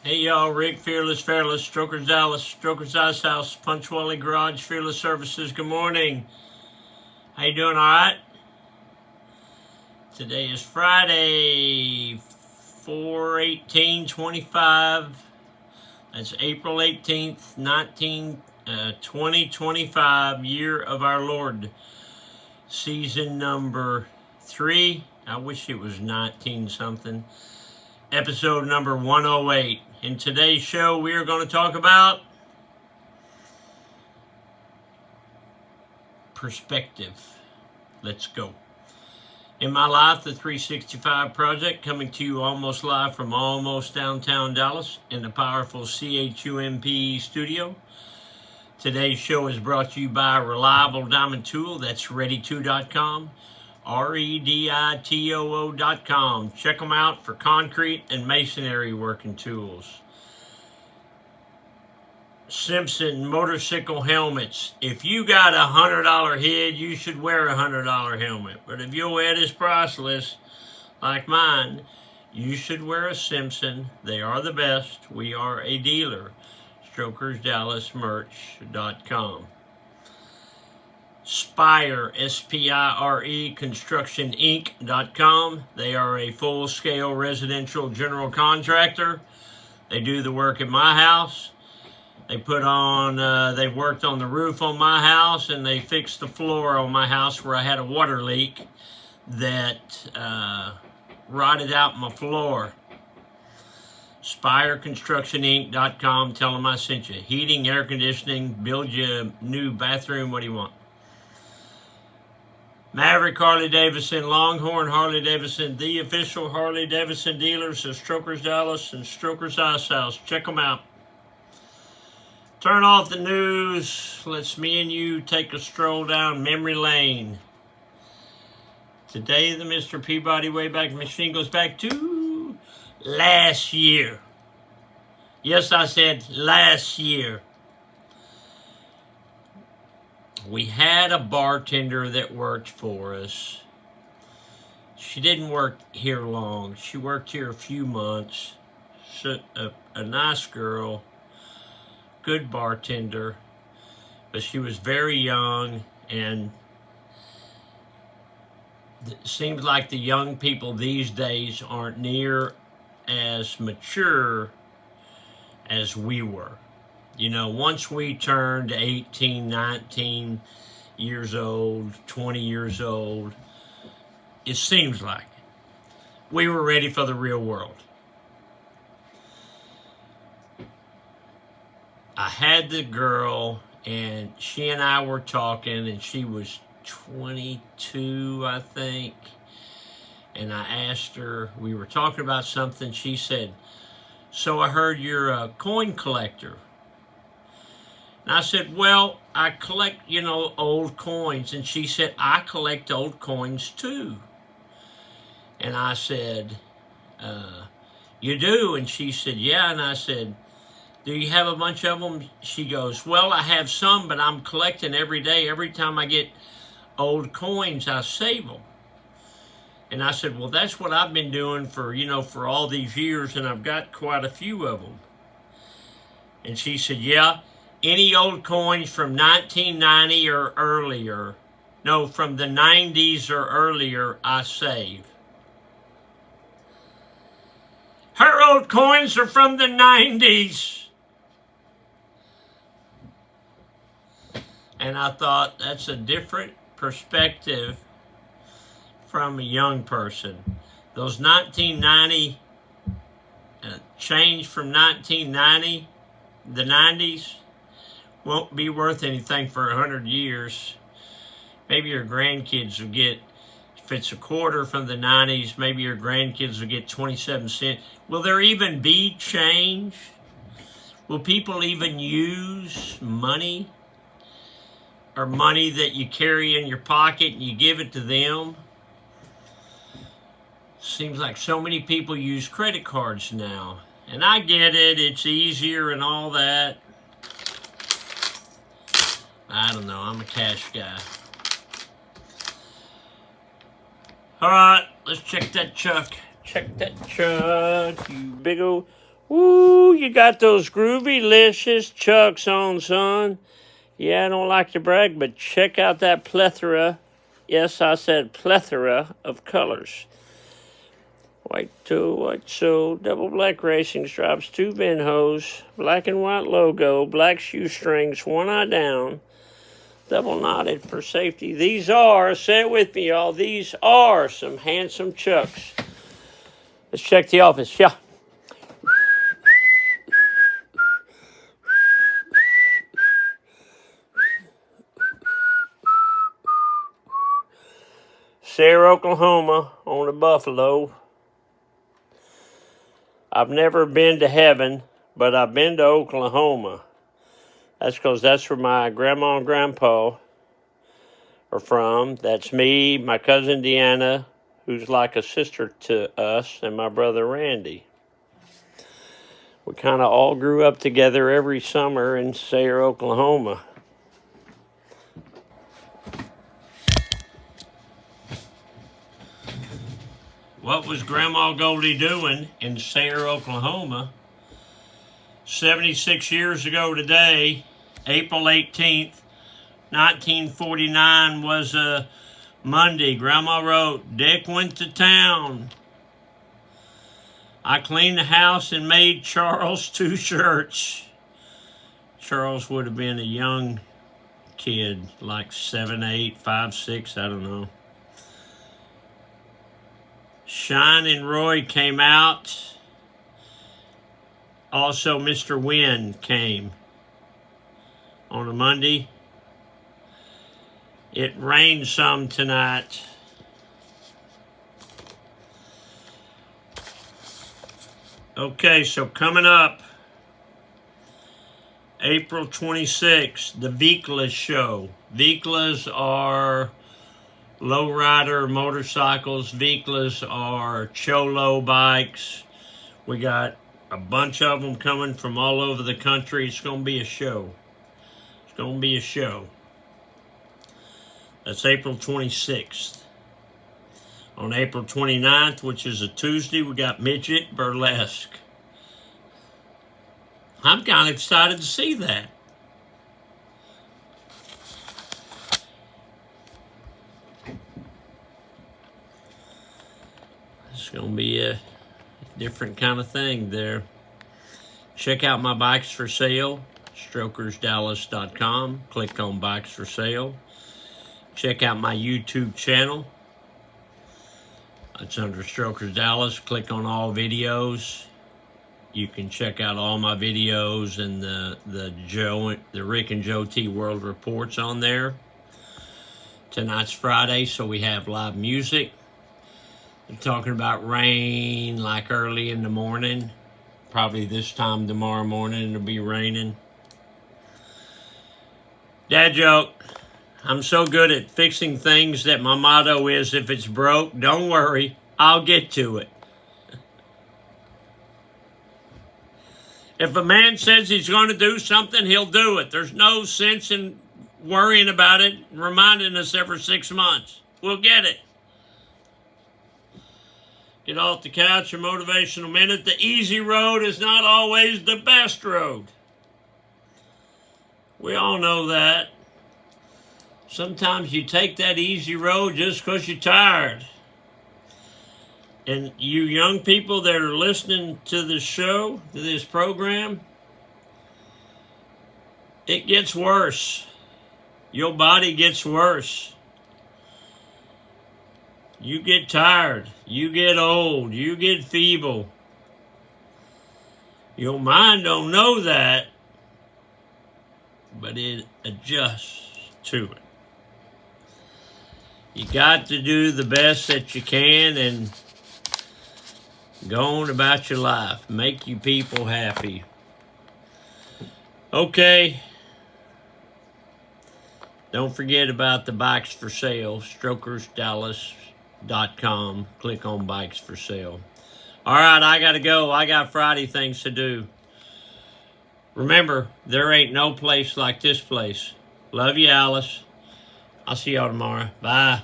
Hey y'all, Rick, Fearless, Strokers Dallas, Strokers Ice House, Punchwally Garage, Fearless Services. Good morning. How you doing? All right? Today is Friday, 4/18/25. That's April 18th, 2025, year of our Lord. Season number 3. I wish it was 19 something. Episode number 108. In today's show, we are going to talk about perspective. Let's go. In My Life, the 365 Project, coming to you almost live from almost downtown Dallas in the powerful CHUMP studio. Today's show is brought to you by Reliable Diamond Tool. That's ready2.com. REDITOO.com. Check them out for concrete and masonry working tools. Simpson motorcycle helmets. If you got a $100 head, you should wear a $100 helmet. But if your head is priceless, like mine, you should wear a Simpson. They are the best. We are a dealer. StrokersDallasMerch.com. Spire, SPIRE, ConstructionInc.com. They are a full-scale residential general contractor. They do the work at my house. They worked on the roof on my house, and they fixed the floor on my house where I had a water leak that rotted out my floor. SpireConstructionInc.com. Tell them I sent you. Heating, air conditioning, build you a new bathroom. What do you want? Maverick Harley-Davidson, Longhorn Harley-Davidson, the official Harley-Davidson dealers of Strokers Dallas and Strokers Ice House. Check them out. Turn off the news. Let's me and you take a stroll down memory lane. Today, the Mr. Peabody Wayback Machine goes back to last year. Yes, I said last year. We had a bartender that worked for us. She didn't work here long. She worked here a few months. A nice girl, good bartender, but she was very young, and it seems like the young people these days aren't near as mature as we were. You know, once we turned 18, 19 years old, 20 years old, it seems like we were ready for the real world. I had the girl, and she and I were talking, and she was 22, I think. And I asked her, we were talking about something. She said, "So I heard you're a coin collector." And I said, "Well, I collect, old coins." And she said, "I collect old coins too." And I said, "You do?" And she said, "Yeah." And I said, "Do you have a bunch of them?" She goes, "Well, I have some, but I'm collecting every day. Every time I get old coins, I save them." And I said, "Well, that's what I've been doing for all these years, and I've got quite a few of them." And she said, "Yeah, any old coins from 1990 or earlier, no, from the 90s or earlier, I save." Her old coins are from the 90s. And I thought, that's a different perspective from a young person. Those 1990 change from 1990, the 90s, won't be worth anything for 100 years. Maybe your grandkids will get, if it's a quarter from the 90s, maybe your grandkids will get 27 cents. Will there even be change? Will people even use money? Or money that you carry in your pocket and you give it to them? Seems like so many people use credit cards now. And I get it, it's easier and all that. I don't know, I'm a cash guy. All right, let's check that truck. Check that truck, you big old Woo, you got those groovy-licious chucks on, son. Yeah, I don't like to brag, but check out that plethora. Yes, I said plethora of colors. White toe, white sole, double black racing stripes, 2 VIN hose, black and white logo, black shoestrings, 1 eye down, double knotted for safety. These are, say it with me, y'all, these are some handsome chucks. Let's check the office, yeah. Sayre, Oklahoma, on the Buffalo. I've never been to heaven, but I've been to Oklahoma. That's because that's where my grandma and grandpa are from. That's me, my cousin Deanna, who's like a sister to us, and my brother Randy. We kind of all grew up together every summer in Sayre, Oklahoma. What was Grandma Goldie doing in Sayre, Oklahoma? 76 years ago today, April 18th, 1949 was a Monday. Grandma wrote, Dick went to town. I cleaned the house and made Charles 2 shirts. Charles would have been a young kid, like 7, 8, 5, 6, I don't know. Shine and Roy came out. Also, Mr. Wynn came on a Monday. It rained some tonight. Okay, so coming up, April 26th, the Viklas show. Viklas are lowrider motorcycles. Viklas are Cholo bikes. We got a bunch of them coming from all over the country. It's going to be a show. It's going to be a show. That's April 26th. On April 29th, which is a Tuesday, we got Midget Burlesque. I'm kind of excited to see that. It's going to be a different kind of thing there. Check out my bikes for sale, strokersdallas.com. Click on bikes for sale. Check out my YouTube channel. It's under Strokers Dallas. Click on all videos. You can check out all my videos and the Rick and Joe T World Reports on there. Tonight's Friday, so we have live music. I'm talking about rain like early in the morning. Probably this time tomorrow morning it'll be raining. Dad joke. I'm so good at fixing things that my motto is, if it's broke, don't worry, I'll get to it. If a man says he's going to do something, he'll do it. There's no sense in worrying about it, reminding us every 6 months. We'll get it. Get off the couch, a motivational minute. The easy road is not always the best road. We all know that. Sometimes you take that easy road just because you're tired. And you young people that are listening to this show, to this program, it gets worse. Your body gets worse. You get tired. You get old. You get feeble. Your mind don't know that, but it adjusts to it. You got to do the best that you can and go on about your life. Make you people happy. Okay. Don't forget about the bikes for sale. Strokersdallas.com. Click on bikes for sale. All right, I got to go. I got Friday things to do. Remember, there ain't no place like this place. Love you, Alice. I'll see y'all tomorrow. Bye.